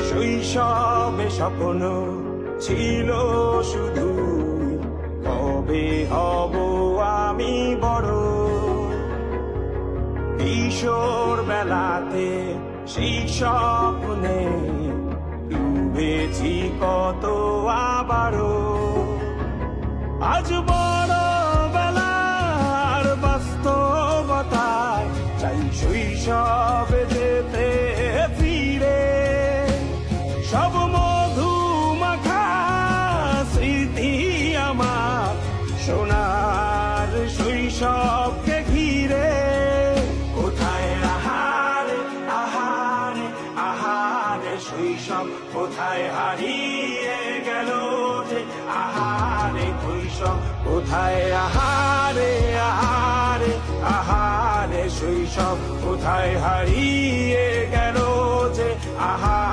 শৈশবে স্বপ্ন ছিল শুধু, কবে হব আমি বড়। কিশোর বেলাতে সেই স্বপ্নে ডুবেছি কত আবারও। আজ বড় বেলার বাস্তবতায় চাই শৈশবে যেতে ফিরে। সব মধু মাখা স্মৃতি আমার সোনার শৈশবকে ঘিরে। কোথায় আহারে আহারে আহারে শৈশব, কোথায় হারিয়ে গেল যে আহারে শৈশব। কোথায় আহারে আহারে আহারে শৈশব, কোথায় হারিয়ে গেল যে আহারে।